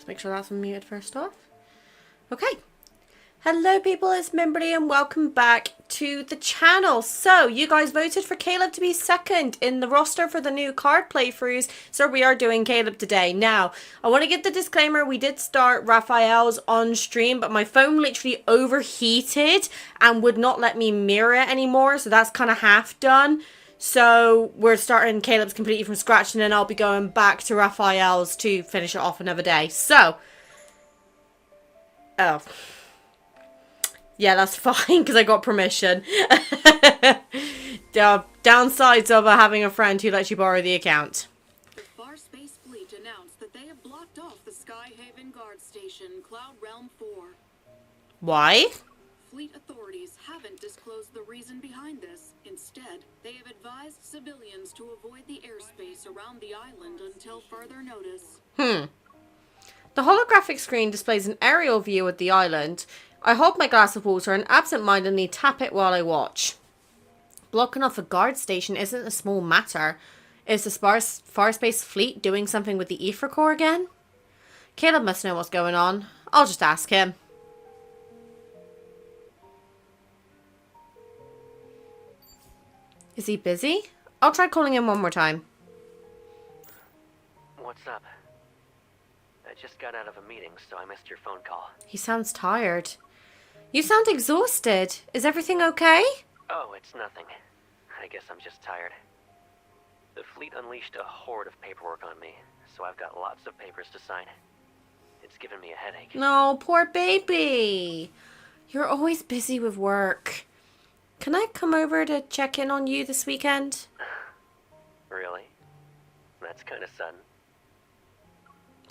Just make sure that's unmuted first off. Okay. Hello people, it's Mimberly and welcome back to the channel. So, you guys voted for Caleb to be second in the roster for the new card playthroughs. So we are doing Caleb today. Now, I want to get the disclaimer, we did start Raphael's on stream, but my phone literally overheated and would not let me mirror it anymore. So that's kind of half done. So we're starting Caleb's completely from scratch and then I'll be going back to Raphael's to finish it off another day. So, yeah, that's fine because I got permission. Downsides of having a friend who lets you borrow the account. The Far Space Fleet announced that they have blocked off the Skyhaven Guard Station, Cloud Realm 4. Why? Fleet authorities haven't disclosed the reason behind this. Instead, they have advised civilians to avoid the airspace around the island until further notice. The holographic screen displays an aerial view of the island. I hold my glass of water and absent-mindedly tap it while I watch. Blocking off a guard station isn't a small matter. Is the Far Space Fleet doing something with the Ether Core again? Caleb must know what's going on. I'll just ask him. Is he busy? I'll try calling him one more time. What's up? I just got out of a meeting, so I missed your phone call. He sounds tired. You sound exhausted. Is everything okay? Oh, it's nothing. I guess I'm just tired. The fleet unleashed a horde of paperwork on me, so I've got lots of papers to sign. It's given me a headache. No, poor baby. You're always busy with work. Can I come over to check in on you this weekend? Really? That's kind of sudden.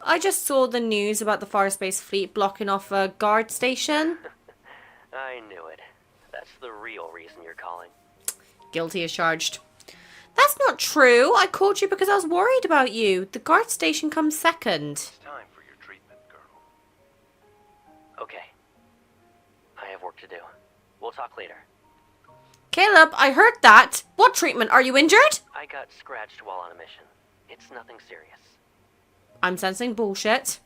I just saw the news about the Far Space Fleet blocking off a guard station. I knew it. That's the real reason you're calling. Guilty as charged. That's not true. I called you because I was worried about you. The guard station comes second. It's time for your treatment, Colonel. Okay. I have work to do. We'll talk later. Caleb, I heard that. What treatment? Are you injured? I got scratched while on a mission. It's nothing serious. I'm sensing bullshit.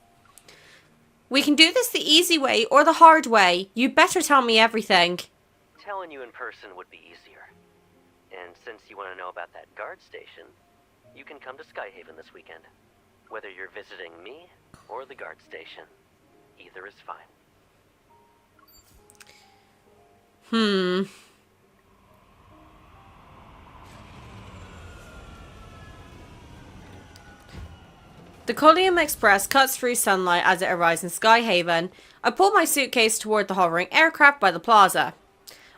We can do this the easy way or the hard way. You better tell me everything. Telling you in person would be easier. And since you want to know about that guard station, you can come to Skyhaven this weekend. Whether you're visiting me or the guard station, either is fine. The Collium Express cuts through sunlight as it arrives in Skyhaven. I pull my suitcase toward the hovering aircraft by the plaza.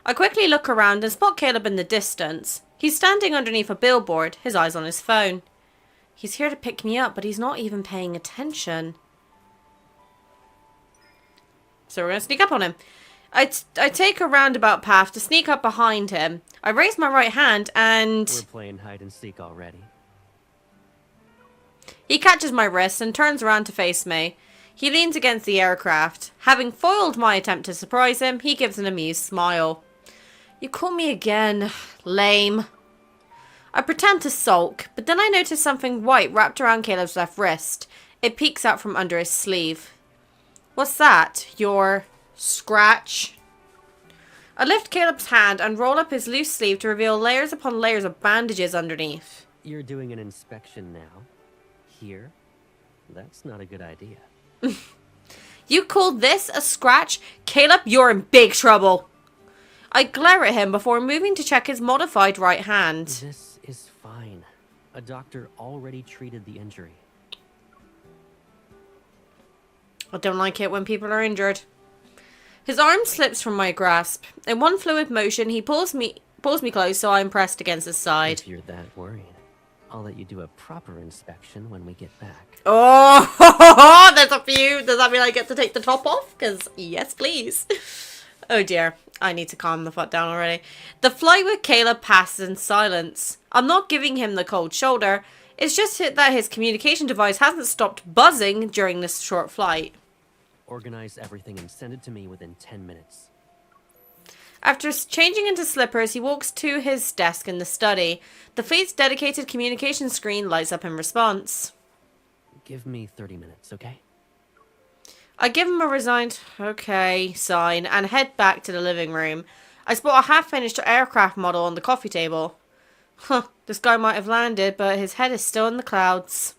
I quickly look around and spot Caleb in the distance. He's standing underneath a billboard, his eyes on his phone. He's here to pick me up, but he's not even paying attention. So we're going to sneak up on him. I take a roundabout path to sneak up behind him. I raise my right hand and... We're playing hide and seek already. He catches my wrist and turns around to face me. He leans against the aircraft. Having foiled my attempt to surprise him, he gives an amused smile. You call me again. Lame. I pretend to sulk, but then I notice something white wrapped around Caleb's left wrist. It peeks out from under his sleeve. What's that? Your scratch? I lift Caleb's hand and roll up his loose sleeve to reveal layers upon layers of bandages underneath. You're doing an inspection now? Here? That's not a good idea. You call this a scratch? Caleb, you're in big trouble. I glare at him before moving to check his modified right hand. This is fine. A doctor already treated the injury. I don't like it when people are injured. His arm slips from my grasp. In one fluid motion, he pulls me close so I'm pressed against his side. If you're that worried, I'll let you do a proper inspection when we get back. Oh, there's a few. Does that mean I get to take the top off? Because, yes, please. Oh, dear. I need to calm the fuck down already. The flight with Caleb passes in silence. I'm not giving him the cold shoulder. It's just that his communication device hasn't stopped buzzing during this short flight. Organize everything and send it to me within 10 minutes. After changing into slippers, he walks to his desk in the study. The fleet's dedicated communication screen lights up in response. Give me 30 minutes, okay? I give him a resigned okay sign and head back to the living room. I spot a half-finished aircraft model on the coffee table. Huh, this guy might have landed, but his head is still in the clouds.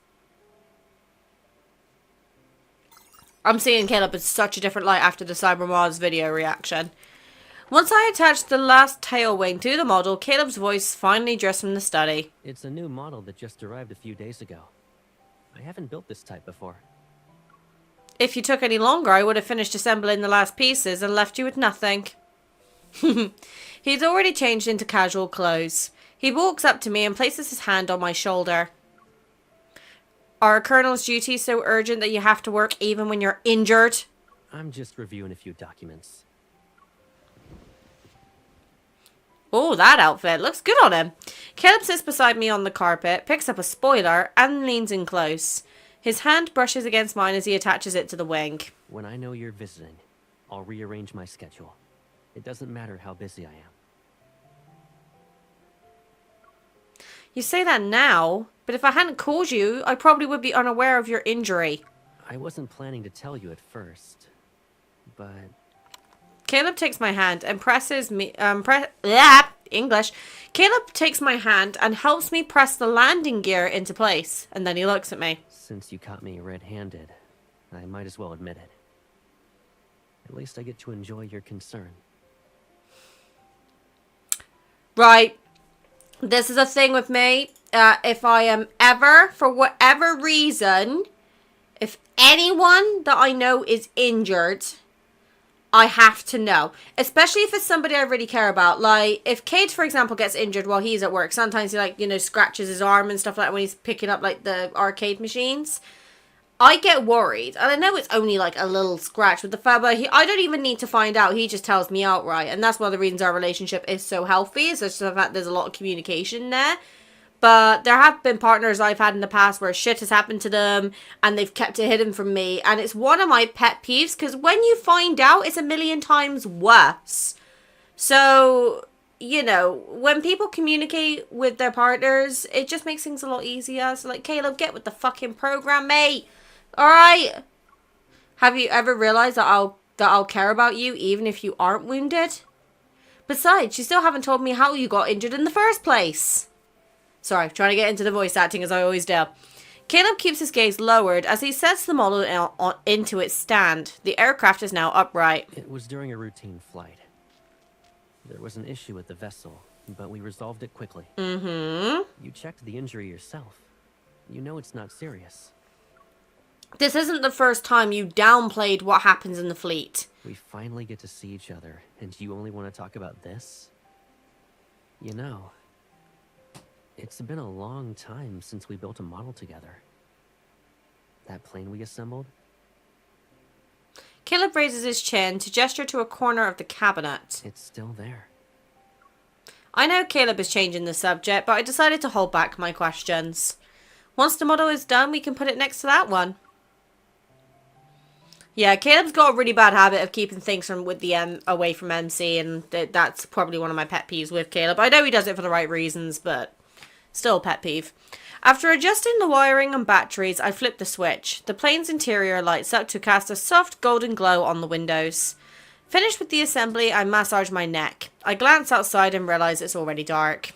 I'm seeing Caleb in such a different light after the Cybermars video reaction. Once I attached the last tail wing to the model, Caleb's voice finally dressed from the study. It's a new model that just arrived a few days ago. I haven't built this type before. If you took any longer, I would have finished assembling the last pieces and left you with nothing. He's already changed into casual clothes. He walks up to me and places his hand on my shoulder. Are a colonel's duties so urgent that you have to work even when you're injured? I'm just reviewing a few documents. Oh, that outfit looks good on him. Caleb sits beside me on the carpet, picks up a spoiler, and leans in close. His hand brushes against mine as he attaches it to the wing. When I know you're visiting, I'll rearrange my schedule. It doesn't matter how busy I am. You say that now, but if I hadn't called you, I probably would be unaware of your injury. I wasn't planning to tell you at first, but... Caleb takes my hand and presses me, English. Caleb takes my hand and helps me press the landing gear into place, and then he looks at me. Since you caught me red-handed, I might as well admit it. At least I get to enjoy your concern. Right. This is a thing with me. If I am ever, for whatever reason, if anyone that I know is injured, I have to know. Especially if it's somebody I really care about. Like, if Cade, for example, gets injured while he's at work, sometimes he, like, you know, scratches his arm and stuff like that when he's picking up, like, the arcade machines. I get worried. And I know it's only, like, a little scratch with the fact that I don't even need to find out. He just tells me outright. And that's one of the reasons our relationship is so healthy. Is just the fact there's a lot of communication there. But there have been partners I've had in the past where shit has happened to them and they've kept it hidden from me. And it's one of my pet peeves because when you find out, it's a million times worse. So, you know, when people communicate with their partners, it just makes things a lot easier. So, like, Caleb, get with the fucking program, mate. Alright? Have you ever realized that I'll care about you even if you aren't wounded? Besides, you still haven't told me how you got injured in the first place. Sorry, trying to get into the voice acting as I always do. Caleb keeps his gaze lowered as he sets the model into its stand. The aircraft is now upright. It was during a routine flight. There was an issue with the vessel, but we resolved it quickly. Mm-hmm. You checked the injury yourself. You know it's not serious. This isn't the first time you downplayed what happens in the fleet. We finally get to see each other, and you only want to talk about this? You know... It's been a long time since we built a model together. That plane we assembled? Caleb raises his chin to gesture to a corner of the cabinet. It's still there. I know Caleb is changing the subject, but I decided to hold back my questions. Once the model is done, we can put it next to that one. Yeah, Caleb's got a really bad habit of keeping things away from MC, and that's probably one of my pet peeves with Caleb. I know he does it for the right reasons, but... still pet peeve. After adjusting the wiring and batteries, I flip the switch. The plane's interior lights up to cast a soft golden glow on the windows. Finished with the assembly, I massage my neck. I glance outside and realize it's already dark.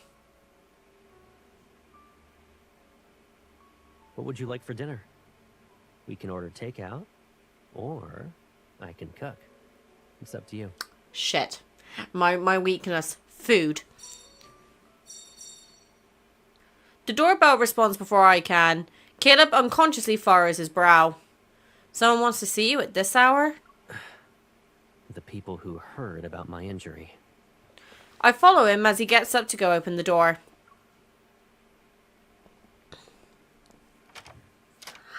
What would you like for dinner? We can order takeout, or I can cook. It's up to you. Shit. My weakness. Food. The doorbell responds before I can. Caleb unconsciously furrows his brow. Someone wants to see you at this hour? The people who heard about my injury. I follow him as he gets up to go open the door.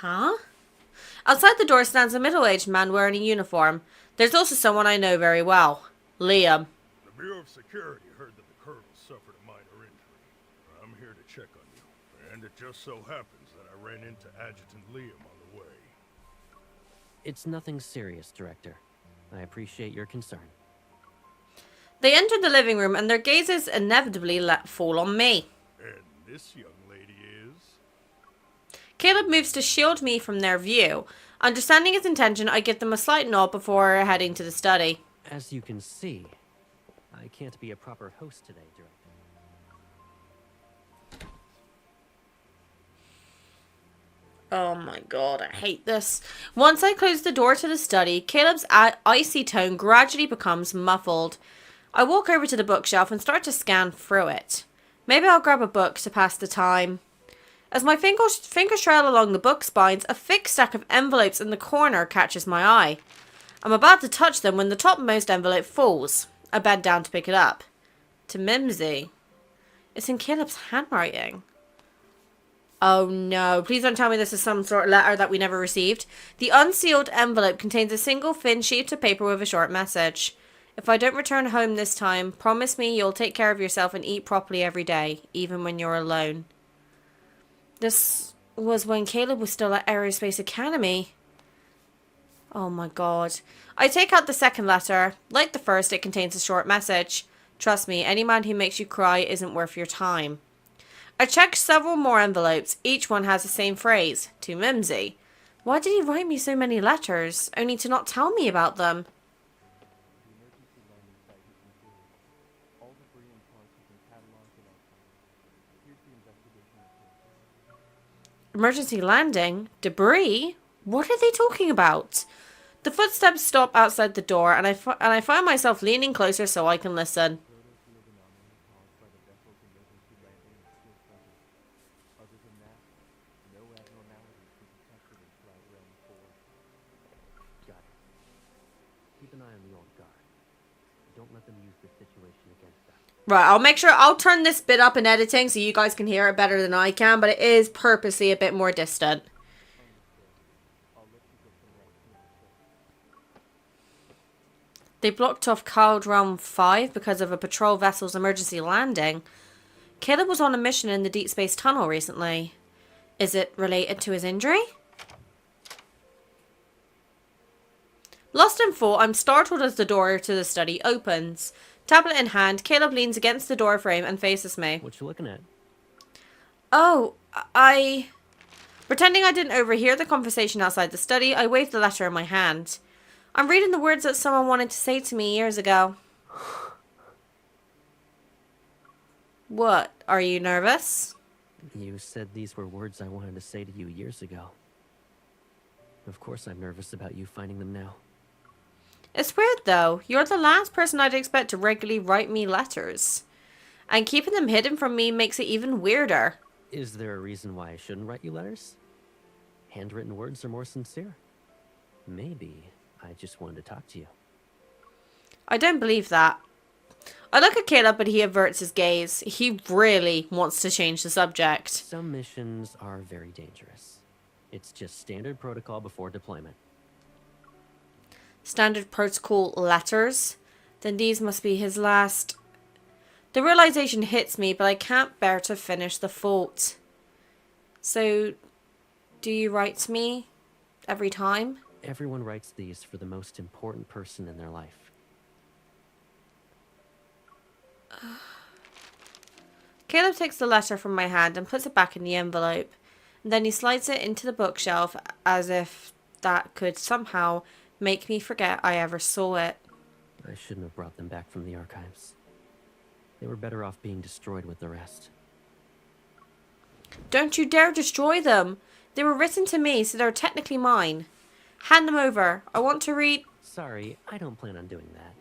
Huh? Outside the door stands a middle-aged man wearing a uniform. There's also someone I know very well. Liam. The Bureau of Security heard that the Colonel suffered a minor injury. I'm here to check on you. And it just so happens that I ran into Adjutant Liam on the way. It's nothing serious, Director. I appreciate your concern. They enter the living room and their gazes inevitably fall on me. And this young lady is... Caleb moves to shield me from their view. Understanding his intention, I give them a slight nod before heading to the study. As you can see, I can't be a proper host today, Director. Oh my god, I hate this. Once I close the door to the study, Caleb's icy tone gradually becomes muffled. I walk over to the bookshelf and start to scan through it. Maybe I'll grab a book to pass the time. As my fingers trail along the book spines, a thick stack of envelopes in the corner catches my eye. I'm about to touch them when the topmost envelope falls. I bend down to pick it up. To Mimsy. It's in Caleb's handwriting. Oh no, please don't tell me this is some sort of letter that we never received. The unsealed envelope contains a single thin sheet of paper with a short message. If I don't return home this time, promise me you'll take care of yourself and eat properly every day, even when you're alone. This was when Caleb was still at Aerospace Academy. Oh my god. I take out the second letter. Like the first, it contains a short message. Trust me, any man who makes you cry isn't worth your time. I check several more envelopes. Each one has the same phrase. To Mimsy. Why did he write me so many letters, only to not tell me about them? Emergency landing? Debris? What are they talking about? The footsteps stop outside the door, and I find myself leaning closer so I can listen. Got it. Keep an eye on the old guard. Don't let them use this situation against us. Right, I'll turn this bit up in editing so you guys can hear it better than I can, but it is purposely a bit more distant. They blocked off Caldron 5 because of a patrol vessel's emergency landing. Caleb was on a mission in the Deepspace tunnel recently. Is it related to his injury? Lost in thought, I'm startled as the door to the study opens. Tablet in hand, Caleb leans against the door frame and faces me. What you looking at? Oh, Pretending I didn't overhear the conversation outside the study, I waved the letter in my hand. I'm reading the words that someone wanted to say to me years ago. What? Are you nervous? You said these were words I wanted to say to you years ago. Of course I'm nervous about you finding them now. It's weird though. You're the last person I'd expect to regularly write me letters. And keeping them hidden from me makes it even weirder. Is there a reason why I shouldn't write you letters? Handwritten words are more sincere. Maybe I just wanted to talk to you. I don't believe that. I look at Caleb, but he averts his gaze. He really wants to change the subject. Some missions are very dangerous. It's just standard protocol before deployment. Standard protocol letters? Then these must be his last. The realization hits me, but I can't bear to finish the thought. So, do you write to me every time? Everyone writes these for the most important person in their life. Caleb takes the letter from my hand and puts it back in the envelope. And then he slides it into the bookshelf as if that could somehow make me forget I ever saw it. I shouldn't have brought them back from the archives. They were better off being destroyed with the rest. Don't you dare destroy them! They were written to me, so they're technically mine. Hand them over. I want to read. Sorry, I don't plan on doing that.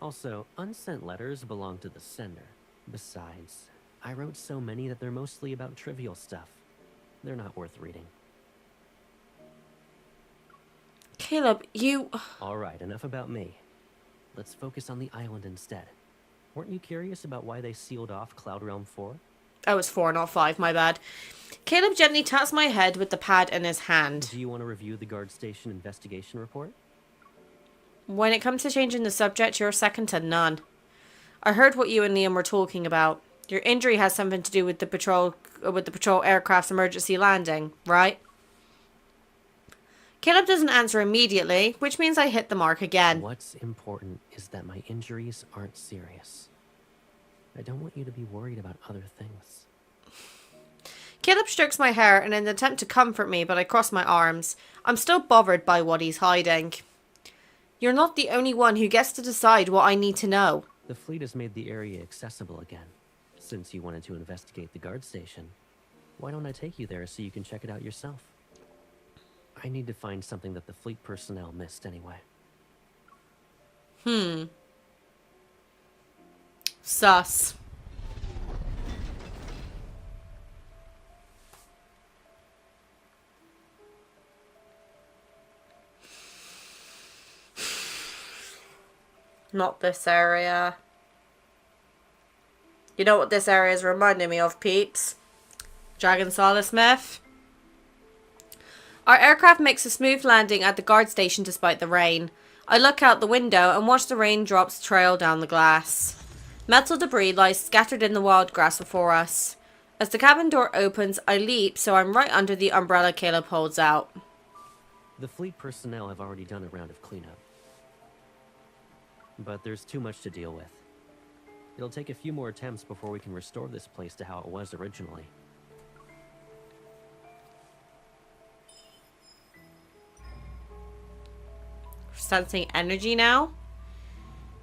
Also, unsent letters belong to the sender. Besides, I wrote so many that they're mostly about trivial stuff. They're not worth reading. Caleb, you... Alright, enough about me. Let's focus on the island instead. Weren't you curious about why they sealed off Cloud Realm 4? Oh, it's 4, not 5, my bad. Caleb gently taps my head with the pad in his hand. Do you want to review the guard station investigation report? When it comes to changing the subject, you're second to none. I heard what you and Liam were talking about. Your injury has something to do with the patrol aircraft's emergency landing, right? Caleb doesn't answer immediately, which means I hit the mark again. What's important is that my injuries aren't serious. I don't want you to be worried about other things. Caleb strokes my hair in an attempt to comfort me, but I cross my arms. I'm still bothered by what he's hiding. You're not the only one who gets to decide what I need to know. The fleet has made the area accessible again. Since you wanted to investigate the guard station, why don't I take you there so you can check it out yourself? I need to find something that the fleet personnel missed anyway. Sus. Not this area. You know what this area is reminding me of, peeps? Dragon Solid Smith. Our aircraft makes a smooth landing at the guard station despite the rain. I look out the window and watch the raindrops trail down the glass. Metal debris lies scattered in the wild grass before us. As the cabin door opens, I leap so I'm right under the umbrella Caleb holds out. The fleet personnel have already done a round of cleanup. But there's too much to deal with. It'll take a few more attempts before we can restore this place to how it was originally. Sensing energy now?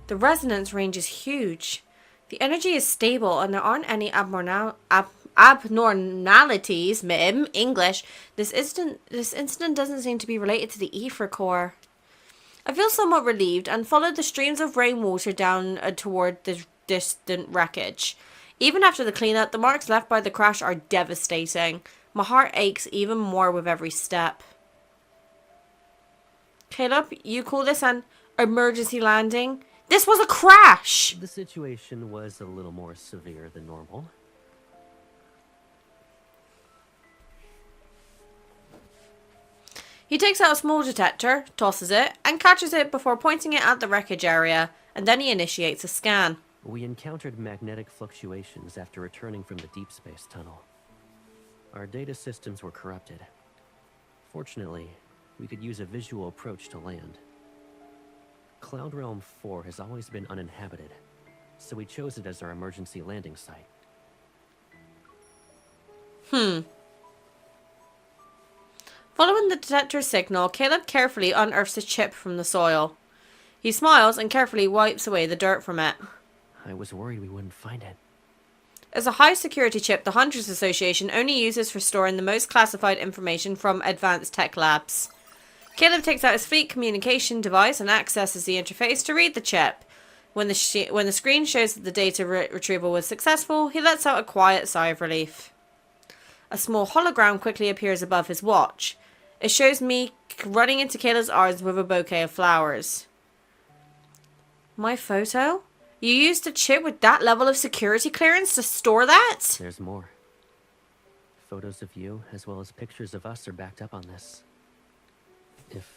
The resonance range is huge. The energy is stable and there aren't any abnormalities. English. This incident doesn't seem to be related to the ether core. I feel somewhat relieved and follow the streams of rainwater down toward the distant wreckage. Even after the cleanup, the marks left by the crash are devastating. My heart aches even more with every step. Caleb, you call this an emergency landing? This was a crash! The situation was a little more severe than normal. He takes out a small detector, tosses it, and catches it before pointing it at the wreckage area, and then he initiates a scan. We encountered magnetic fluctuations after returning from the Deepspace tunnel. Our data systems were corrupted. Fortunately, we could use a visual approach to land. Cloud Realm 4 has always been uninhabited, so we chose it as our emergency landing site. Following the detector's signal, Caleb carefully unearths a chip from the soil. He smiles and carefully wipes away the dirt from it. I was worried we wouldn't find it. As a high-security chip, the Hunters Association only uses for storing the most classified information from advanced tech labs. Caleb takes out his fleet communication device and accesses the interface to read the chip. When the screen shows that the data retrieval was successful, he lets out a quiet sigh of relief. A small hologram quickly appears above his watch. It shows me running into Caleb's arms with a bouquet of flowers. My photo? You used a chip with that level of security clearance to store that? There's more. Photos of you, as well as pictures of us, are backed up on this. If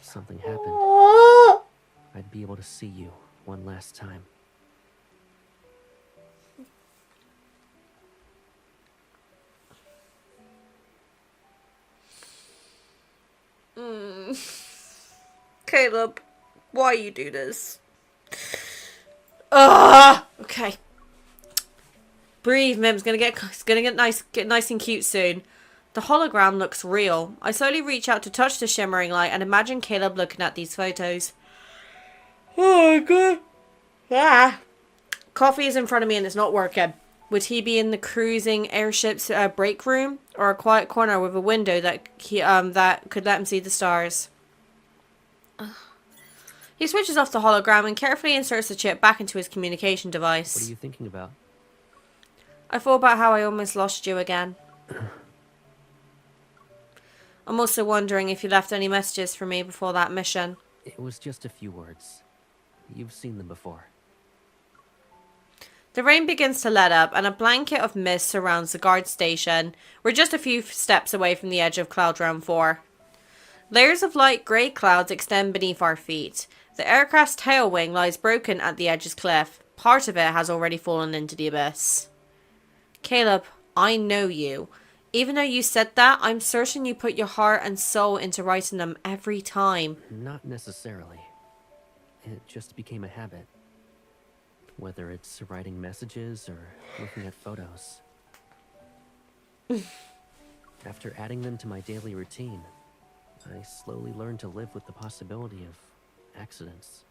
something happened, I'd be able to see you one last time. Caleb, why you do this? Okay. Breathe, Mim's gonna get nice and cute soon. The hologram looks real. I slowly reach out to touch the shimmering light and imagine Caleb looking at these photos. Oh my god. Ah. Coffee is in front of me and it's not working. Would he be in the cruising airship's break room or a quiet corner with a window that could let him see the stars? He switches off the hologram and carefully inserts the chip back into his communication device. What are you thinking about? I thought about how I almost lost you again. I'm also wondering if you left any messages for me before that mission. It was just a few words. You've seen them before. The rain begins to let up and a blanket of mist surrounds the guard station. We're just a few steps away from the edge of Cloud Realm 4. Layers of light grey clouds extend beneath our feet. The aircraft's tail wing lies broken at the edge's cliff. Part of it has already fallen into the abyss. Caleb, I know you. Even though you said that, I'm certain you put your heart and soul into writing them every time. Not necessarily. It just became a habit. Whether it's writing messages or looking at photos. After adding them to my daily routine, I slowly learned to live with the possibility of accidents.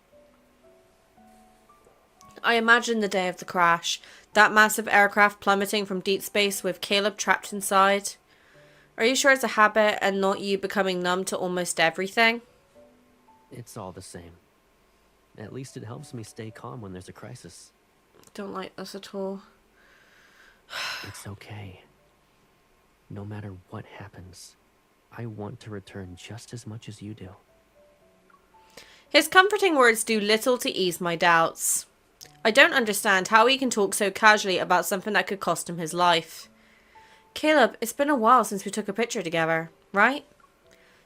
I imagine the day of the crash. That massive aircraft plummeting from deep space with Caleb trapped inside. Are you sure it's a habit and not you becoming numb to almost everything? It's all the same. At least it helps me stay calm when there's a crisis. Don't like this at all. It's okay. No matter what happens, I want to return just as much as you do. His comforting words do little to ease my doubts. I don't understand how he can talk so casually about something that could cost him his life. Caleb, it's been a while since we took a picture together, right?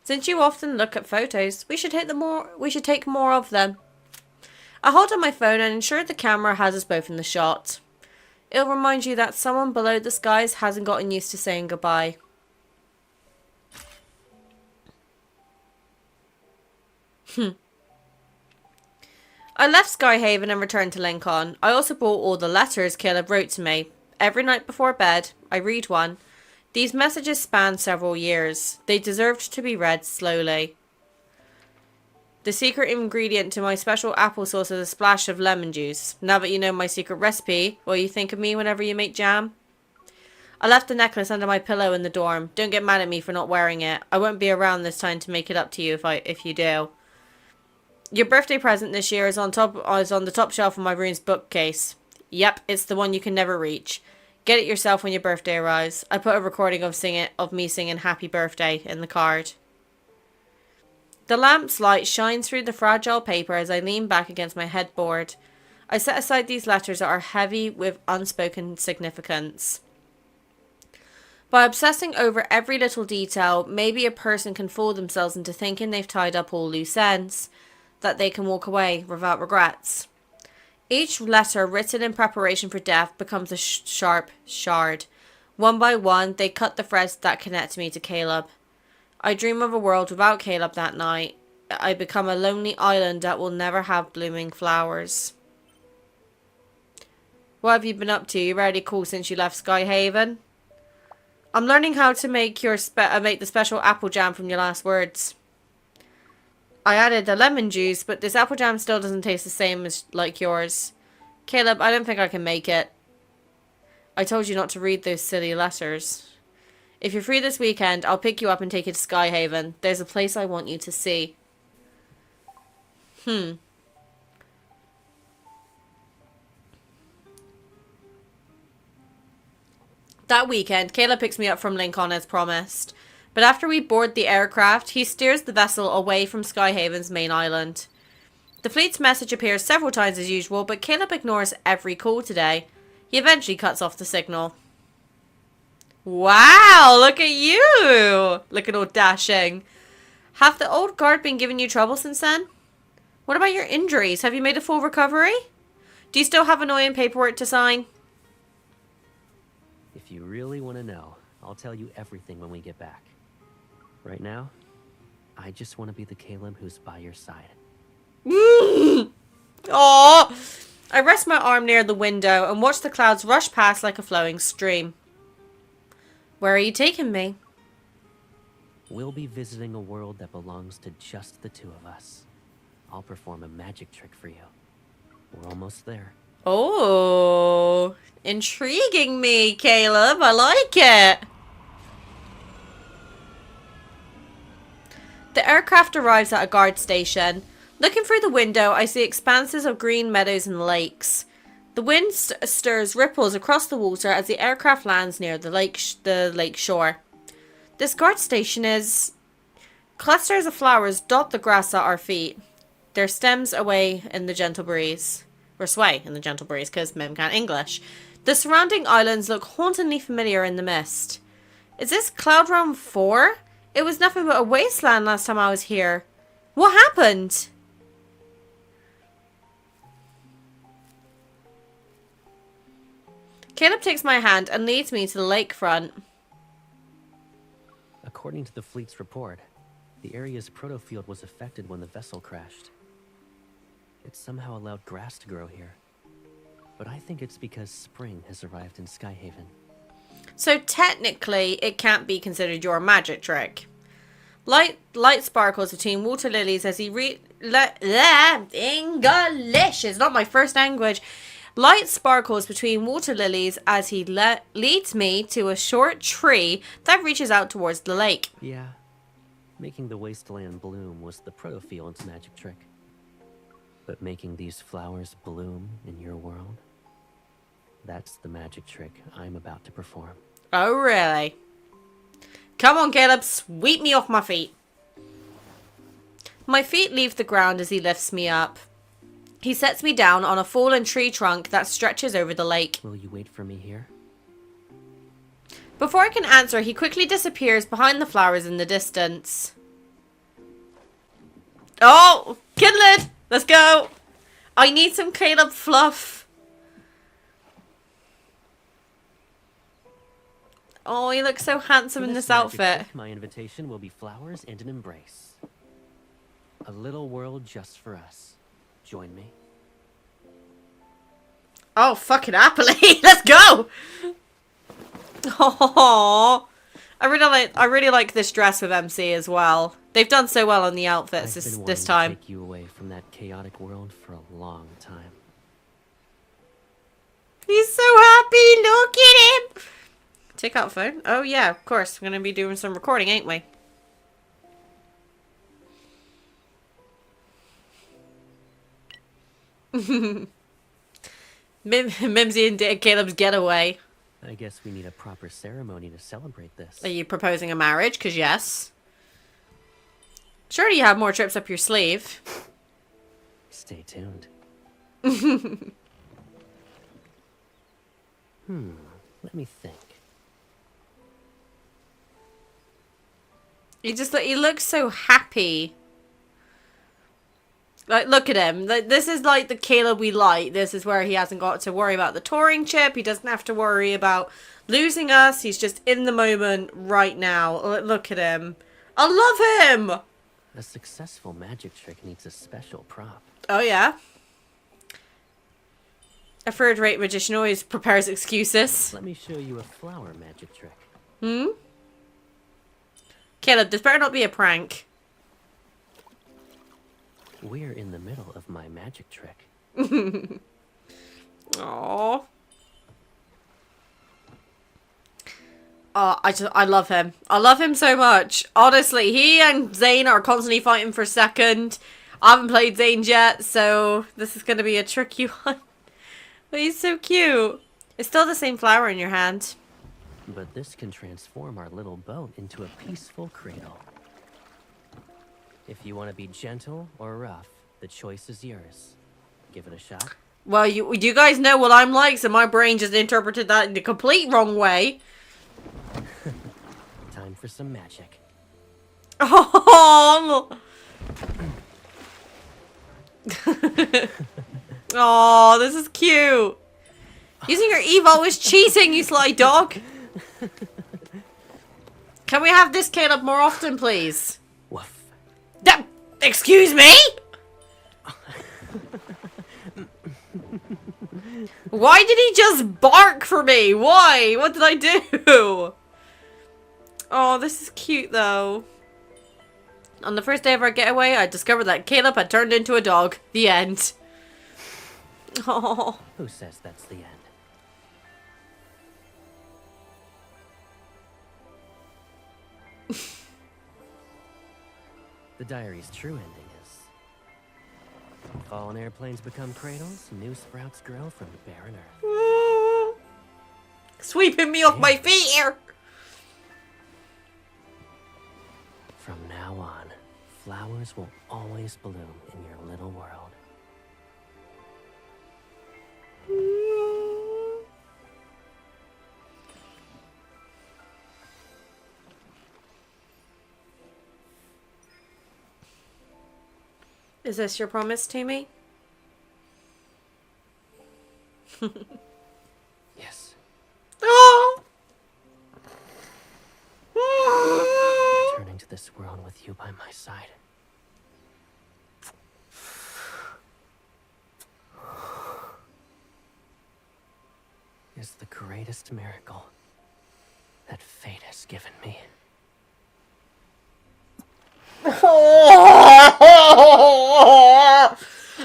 Since you often look at photos, we should take more of them. I hold up my phone and ensure the camera has us both in the shot. It'll remind you that someone below the skies hasn't gotten used to saying goodbye. I left Skyhaven and returned to Lincoln. I also bought all the letters Caleb wrote to me. Every night before bed, I read one. These messages span several years. They deserved to be read slowly. The secret ingredient to my special applesauce is a splash of lemon juice. Now that you know my secret recipe, will you think of me whenever you make jam? I left the necklace under my pillow in the dorm. Don't get mad at me for not wearing it. I won't be around this time to make it up to you if you do. Your birthday present this year is on the top shelf of my room's bookcase. Yep, it's the one you can never reach. Get it yourself when your birthday arrives. I put a recording of me singing Happy Birthday in the card. The lamp's light shines through the fragile paper as I lean back against my headboard. I set aside these letters that are heavy with unspoken significance. By obsessing over every little detail, maybe a person can fool themselves into thinking they've tied up all loose ends, that they can walk away without regrets. Each letter written in preparation for death becomes a sharp shard. One by one, they cut the threads that connect me to Caleb. I dream of a world without Caleb that night. I become a lonely island that will never have blooming flowers. What have you been up to? You're already cool since you left Skyhaven. I'm learning how to make the special apple jam from your last words. I added the lemon juice, but this apple jam still doesn't taste the same as like yours. Caleb, I don't think I can make it. I told you not to read those silly letters. If you're free this weekend, I'll pick you up and take you to Skyhaven. There's a place I want you to see. That weekend, Caleb picks me up from Lincoln as promised. But after we board the aircraft, he steers the vessel away from Skyhaven's main island. The fleet's message appears several times as usual, but Caleb ignores every call today. He eventually cuts off the signal. Wow, look at you! Looking all dashing. Have the old guard been giving you trouble since then? What about your injuries? Have you made a full recovery? Do you still have annoying paperwork to sign? If you really want to know, I'll tell you everything when we get back. Right now, I just want to be the Caleb who's by your side. Aww! I rest my arm near the window and watch the clouds rush past like a flowing stream. Where are you taking me? We'll be visiting a world that belongs to just the two of us. I'll perform a magic trick for you. We're almost there. Oh, intriguing me, Caleb. I like it. The aircraft arrives at a guard station. Looking through the window, I see expanses of green meadows and lakes. The wind stirs ripples across the water as the aircraft lands near the lake shore. This guard station is... Clusters of flowers dot the grass at our feet. Their stems sway in the gentle breeze, because Mim can't English. The surrounding islands look hauntingly familiar in the mist. Is this Cloud Realm 4? It was nothing but a wasteland last time I was here. What happened? Caleb takes my hand and leads me to the lakefront. According to the fleet's report, the area's protofield was affected when the vessel crashed. It somehow allowed grass to grow here. But I think it's because spring has arrived in Skyhaven. So technically, it can't be considered your magic trick. Light sparkles between water lilies as he English is not my first language. Light sparkles between water lilies as he leads me to a short tree that reaches out towards the lake. Yeah. Making the wasteland bloom was the protofield's magic trick. But making these flowers bloom in your world, that's the magic trick I'm about to perform. Oh, really? Come on, Caleb, sweep me off my feet. My feet leave the ground as he lifts me up. He sets me down on a fallen tree trunk that stretches over the lake. Will you wait for me here? Before I can answer, he quickly disappears behind the flowers in the distance. Oh, Kindled! Let's go! I need some Caleb fluff. Oh, he looks so handsome in this magic outfit. trick, my invitation will be flowers and an embrace. A little world just for us. Join me. Oh, fucking happily. Let's go! Oh, I really like this dress with MC as well. They've done so well on the outfits I've been this wanting time. to take you away from that chaotic world for a long time. He's so happy. Look at him. Take out phone. Oh yeah, of course. We're gonna be doing some recording, ain't we? Mimsy and Caleb's getaway. I guess we need a proper ceremony to celebrate this. Are you proposing a marriage? Because yes. Surely you have more trips up your sleeve. Stay tuned. Let me think. He looks so happy. Like, look at him. Like, this is like the Caleb we like. This is where he hasn't got to worry about the touring chip. He doesn't have to worry about losing us. He's just in the moment right now. Look at him. I love him. A successful magic trick needs a special prop. Oh, yeah. A third-rate magician always prepares excuses. Let me show you a flower magic trick. Caleb, this better not be a prank. We're in the middle of my magic trick. Aww. Oh, I love him. I love him so much. Honestly, he and Zane are constantly fighting for second. I haven't played Zane yet, so this is going to be a tricky one. But he's so cute. It's still the same flower in your hand. But this can transform our little boat into a peaceful cradle. If you want to be gentle or rough, the choice is yours. Give it a shot. Well, you guys know what I'm like, so my brain just interpreted that in the complete wrong way. Time for some magic. Oh, oh, this is cute. Using your evo is cheating, you sly dog. Can we have this Caleb more often, please? Woof. Excuse me? Why did he just bark for me? Why? What did I do? Oh, this is cute, though. On the first day of our getaway, I discovered that Caleb had turned into a dog. The end. Oh. Who says that's the end? The diary's true ending is... fallen airplanes become cradles, new sprouts grow from the barren earth. Sweeping me off my feet here. From now on, flowers will always bloom in your little world. Is this your promise to me? Yes. Oh! Returning to this world with you by my side. Is the greatest miracle that fate has given me.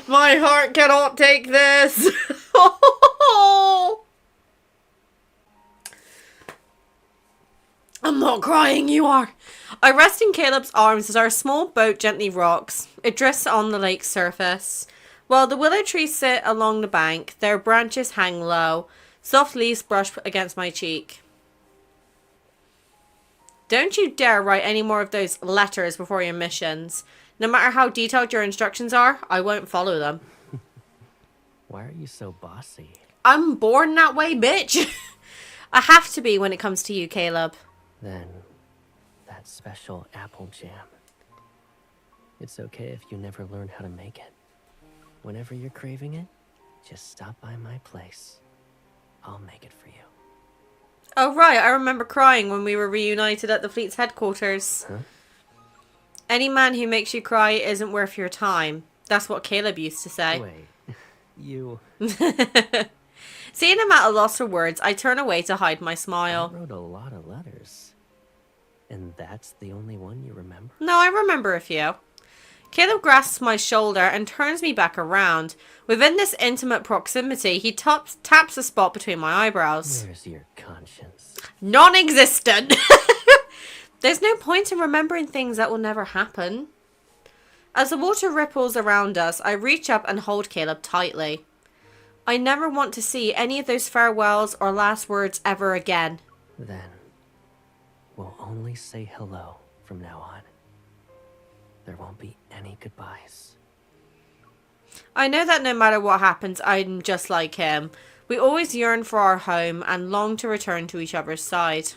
My heart cannot take this. I'm not crying, you are. I rest in Caleb's arms as our small boat gently rocks. It drifts on the lake's surface. While the willow trees sit along the bank, their branches hang low. Soft leaves brush against my cheek. Don't you dare write any more of those letters before your missions. No matter how detailed your instructions are, I won't follow them. Why are you so bossy? I'm born that way, bitch. I have to be when it comes to you, Caleb. Then, that special apple jam. It's okay if you never learn how to make it. Whenever you're craving it, just stop by my place. I'll make it for you. Oh, right. I remember crying when we were reunited at the fleet's headquarters. Huh? Any man who makes you cry isn't worth your time. That's what Caleb used to say. Wait, you... Seeing him at a loss for words, I turn away to hide my smile. I wrote a lot of letters. And that's the only one you remember? No, I remember a few. Caleb grasps my shoulder and turns me back around. Within this intimate proximity, he taps a spot between my eyebrows. Where's your conscience? Non-existent. There's no point in remembering things that will never happen. As the water ripples around us, I reach up and hold Caleb tightly. I never want to see any of those farewells or last words ever again. Then, we'll only say hello from now on. There won't be any goodbyes. I know that no matter what happens, I'm just like him. We always yearn for our home and long to return to each other's side.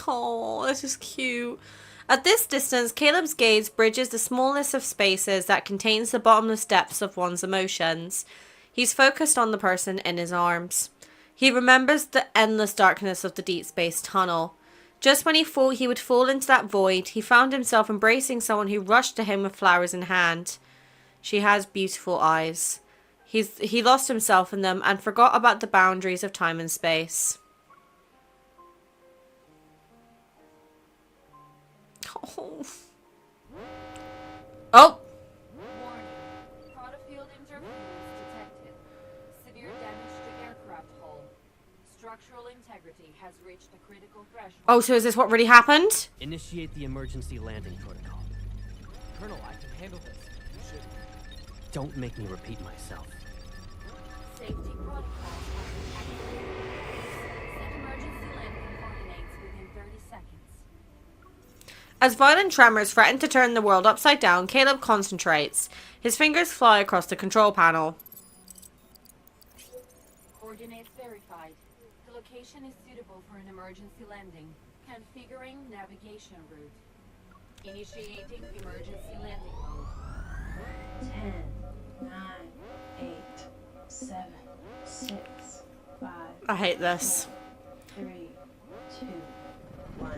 Oh, this is cute. At this distance, Caleb's gaze bridges the smallest of spaces that contains the bottomless depths of one's emotions. He's focused on the person in his arms. He remembers the endless darkness of the deep space tunnel. Just when he thought he would fall into that void, he found himself embracing someone who rushed to him with flowers in hand. She has beautiful eyes. He lost himself in them and forgot about the boundaries of time and space. Oh. Oh! Warning. Field interference detected. Severe damage to aircraft hull. Structural integrity has reached a critical threshold. Oh, so is this what really happened? Initiate the emergency landing protocol. Colonel, I can handle this. You should. Don't make me repeat myself. Safety protocols have been activated. Set emergency landing coordinates within 30 seconds. As violent tremors threaten to turn the world upside down, Caleb concentrates. His fingers fly across the control panel. Coordinates verified. The location is suitable for an emergency landing. Configuring navigation route. Initiating emergency landing mode. 10, 9, 8, 7, 6, 5, I hate this. 3, 2, 1.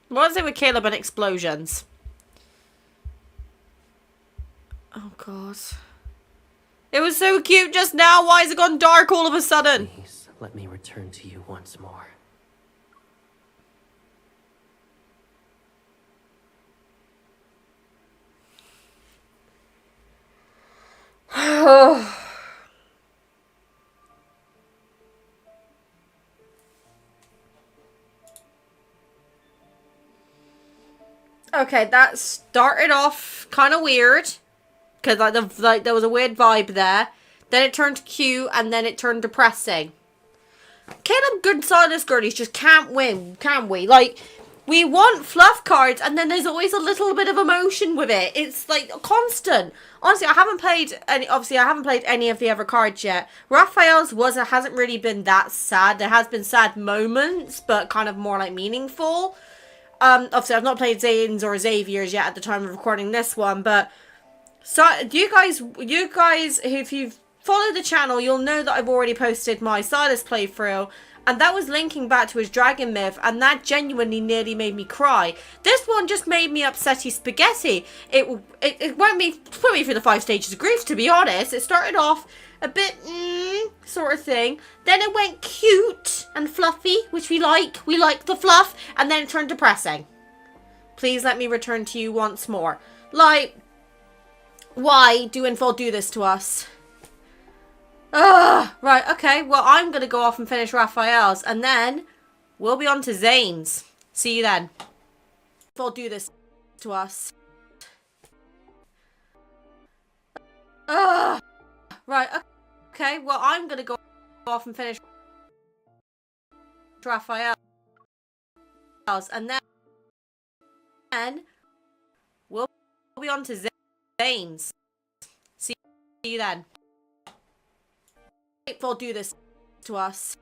What is it with Caleb and explosions? Oh, God. It was so cute just now. Why has it gone dark all of a sudden? Please, let me return to you once more. Okay, that started off kind of weird. Because there was a weird vibe there. Then it turned cute and then it turned depressing. Caleb Gonzalez Gerties just can't win, can we? Like, we want fluff cards and then there's always a little bit of emotion with it. It's like constant. Honestly, I haven't played any of the other cards yet. Raphael's hasn't really been that sad. There has been sad moments, but kind of more like meaningful. Obviously I've not played Zane's or Xavier's yet at the time of recording this one, but so you guys, if you've followed the channel, you'll know that I've already posted my Silas playthrough, And that was linking back to his dragon myth, and that genuinely nearly made me cry. This one just made me upsetty spaghetti. It put me through the 5 stages of grief, to be honest. It started off a bit sort of thing. Then it went cute and fluffy, which we like. We like the fluff. And then it turned depressing. Please let me return to you once more. Like, why do Infall do this to us? Ugh, right, okay. Well, I'm going to go off and finish Raphael's, and then we'll be on to Zane's. See you then. Infall do this to us. Ugh, right, okay. Well, I'm going to go off and finish Raphael's, and then we'll be on to Zane's. See you then. Infall do this to us.